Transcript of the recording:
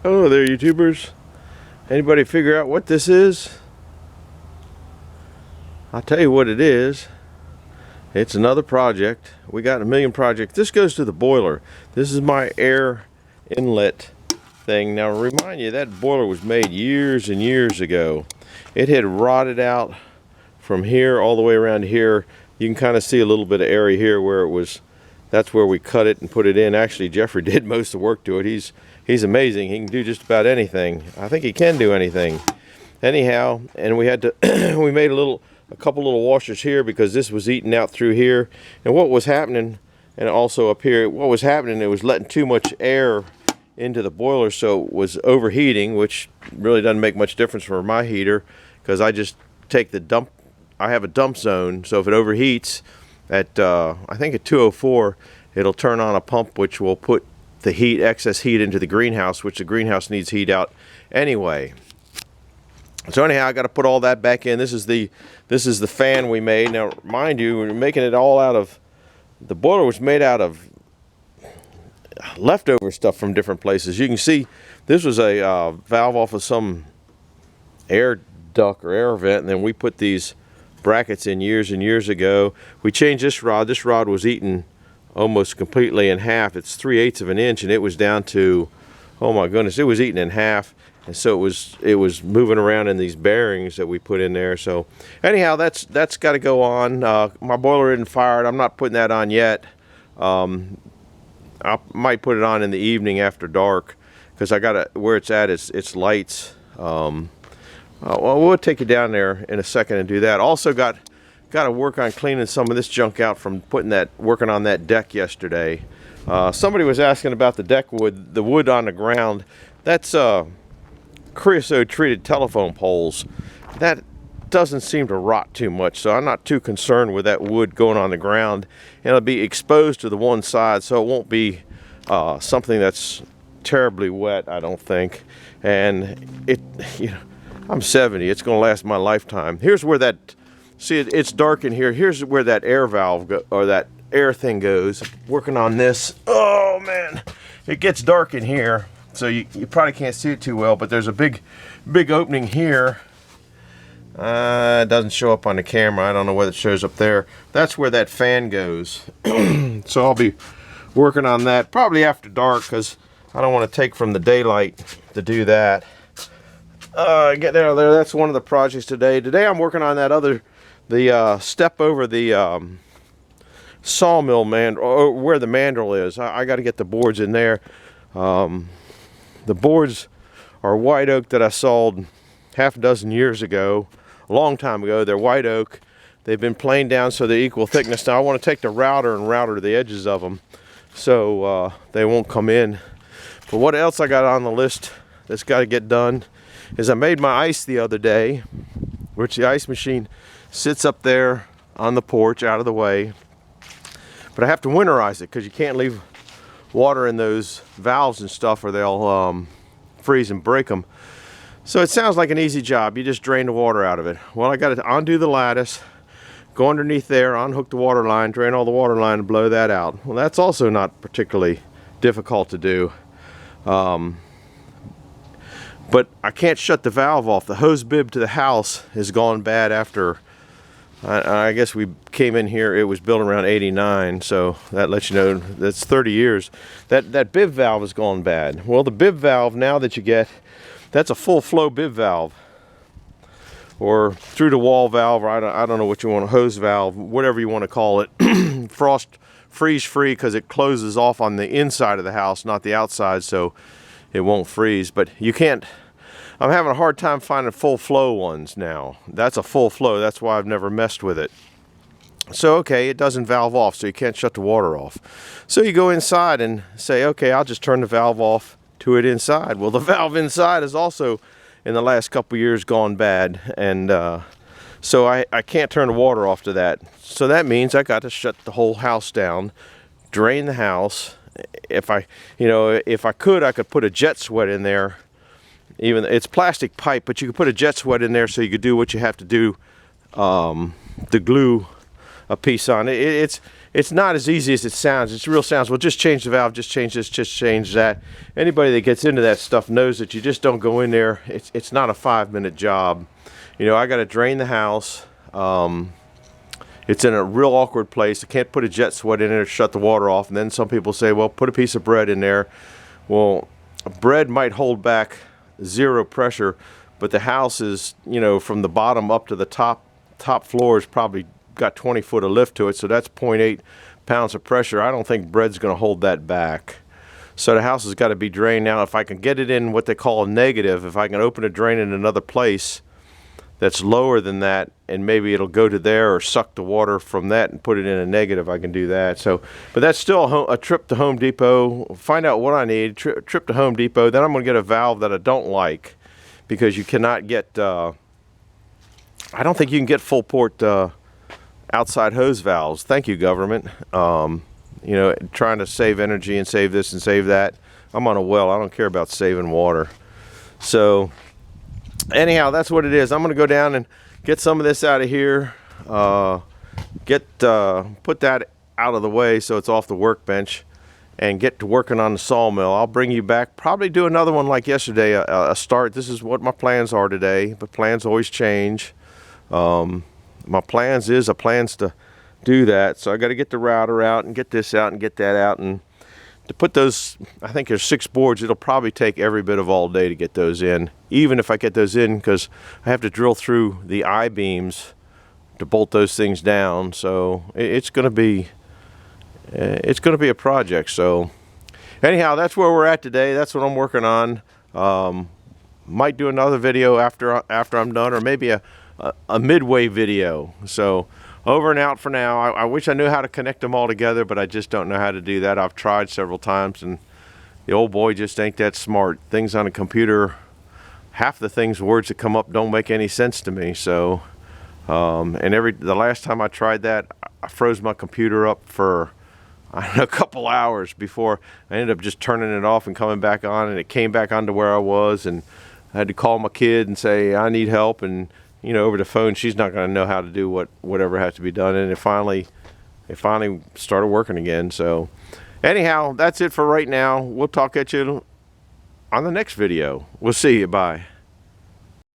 Hello there, YouTubers. Anybody figure out what this is? I'll tell you what it is. It's another project. We got a million projects. This goes to the boiler. This is my air inlet thing. Now remind you, that boiler was made years and years ago. It had rotted out from here all the way around here. You can kind of see a little bit of area here where it was. That's where we cut it and put it in. Actually, Jeffrey did most of the work to it. He's amazing. He can do just about anything. I think he can do anything. Anyhow, and we had to we made a couple little washers here because this was eating out through here. And what was happening, and also up here, what was happening, it was letting too much air into the boiler, so it was overheating, which really doesn't make much difference for my heater because I just take the dump. I have a dump zone, so if it overheats at I think at 204, it'll turn on a pump which will put the heat, excess heat, into the greenhouse, which the greenhouse needs heat out anyway. So anyhow, I got to put all that back in. This is the fan we made. Now, mind you, we're making it all out of, the boiler was made out of leftover stuff from different places. You can see this was a valve off of some air duct or air vent, and then we put these brackets in years and years ago. We changed this rod. This rod was eaten almost completely in half. It's 3/8 of an inch, and it was down to, oh my goodness, it was eaten in half. And so it was moving around in these bearings that we put in there. So anyhow, that's got to go on. My boiler isn't fired. I'm not putting that on yet. I might put it on in the evening after dark because I got to, where it's at, it's lights. Well, we'll take you down there in a second and do that. Also got to work on cleaning some of this junk out from working on that deck yesterday. Somebody was asking about the deck wood, the wood on the ground. That's creosote treated telephone poles. That doesn't seem to rot too much, so I'm not too concerned with that wood going on the ground. And it'll be exposed to the one side, so it won't be something that's terribly wet, I don't think. And it, you know, I'm 70. It's going to last my lifetime. Here's where that, see, it's dark in here. Here's where that air valve or that air thing goes. Working on this. Oh man, it gets dark in here, so you probably can't see it too well. But there's a big opening here. It doesn't show up on the camera. I don't know whether it shows up there. That's where that fan goes. So I'll be working on that probably after dark because I don't want to take from the daylight to do that. Get out of there. That's one of the projects today. Today I'm working on the step over the sawmill or where the mandrel is. I got to get the boards in there. The boards are white oak that I sawed half a dozen years ago, a long time ago. They're white oak. They've been planed down so they're equal thickness. Now I want to take the router and router the edges of them so they won't come in. But what else I got on the list that's got to get done is I made my ice the other day, which the ice machine sits up there on the porch out of the way. But I have to winterize it because you can't leave water in those valves and stuff or they'll freeze and break them. So it sounds like an easy job. You just drain the water out of it. Well, I got to undo the lattice, go underneath there, unhook the water line, drain all the water line and blow that out. Well, that's also not particularly difficult to do. But I can't shut the valve off. The hose bib to the house has gone bad after, I guess we came in here, it was built around 89, so that lets you know that's 30 years. That bib valve has gone bad. Well, the bib valve now that you get, that's a full flow bib valve. Or through the wall valve, or I don't know what you want, a hose valve, whatever you want to call it. Freeze free because it closes off on the inside of the house, not the outside, so it won't freeze. But you can't, I'm having a hard time finding full flow ones now. That's a full flow, that's why I've never messed with it. So okay, it doesn't valve off, so you can't shut the water off. So you go inside and say, okay, I'll just turn the valve off to it inside. Well, the valve inside is also in the last couple years gone bad, and so I can't turn the water off to that. So that means I got to shut the whole house down, drain the house. If I could, I could put a jet sweat in there. Even it's plastic pipe, but you could put a jet sweat in there so you could do what you have to do to glue a piece on it. It's not as easy as it sounds. It's real sounds. Well, just change the valve, just change this, just change that. Anybody that gets into that stuff knows that you just don't go in there. It's not a 5-minute job. You know, I got to drain the house. It's in a real awkward place. I can't put a jet sweat in it or shut the water off. And then some people say, well, put a piece of bread in there. Well, bread might hold back 0 pressure, but the house is, you know, from the bottom up to the top floor is probably got 20 foot of lift to it, so that's 0.8 pounds of pressure. I don't think bread's going to hold that back. So the house has got to be drained. Now, if I can get it in what they call a negative, if I can open a drain in another place that's lower than that, and maybe it'll go to there or suck the water from that and put it in a negative, I can do that. So, but that's still a trip to Home Depot, find out what I need, trip to Home Depot. Then I'm going to get a valve that I don't like, because you cannot get, I don't think you can get full port outside hose valves. Thank you, government. You know, trying to save energy and save this and save that. I'm on a well. I don't care about saving water. So anyhow, that's what it is. I'm going to go down and get some of this out of here. Put that out of the way so it's off the workbench, and get to working on the sawmill. I'll bring you back, probably do another one like yesterday, a start. This is what my plans are today, but plans always change. My plans to do that, so I got to get the router out and get this out and get that out, and to put those, I think there's 6 boards. It'll probably take every bit of all day to get those in, even if I get those in, because I have to drill through the I-beams to bolt those things down. So it's going to be a project. So anyhow, that's where we're at today. That's what I'm working on. Might do another video after I'm done, or maybe a midway video. So over and out for now. I wish I knew how to connect them all together, but I just don't know how to do that. I've tried several times, and the old boy just ain't that smart. Things on a computer, half the words that come up don't make any sense to me. So the last time I tried that, I froze my computer up for, I don't know, a couple hours before I ended up just turning it off and coming back on, and it came back onto where I was, and I had to call my kid and say I need help, and you know, over the phone she's not going to know how to do whatever has to be done, and it finally started working again. So anyhow, that's it for right now. We'll talk at you on the next video. We'll see you. Bye.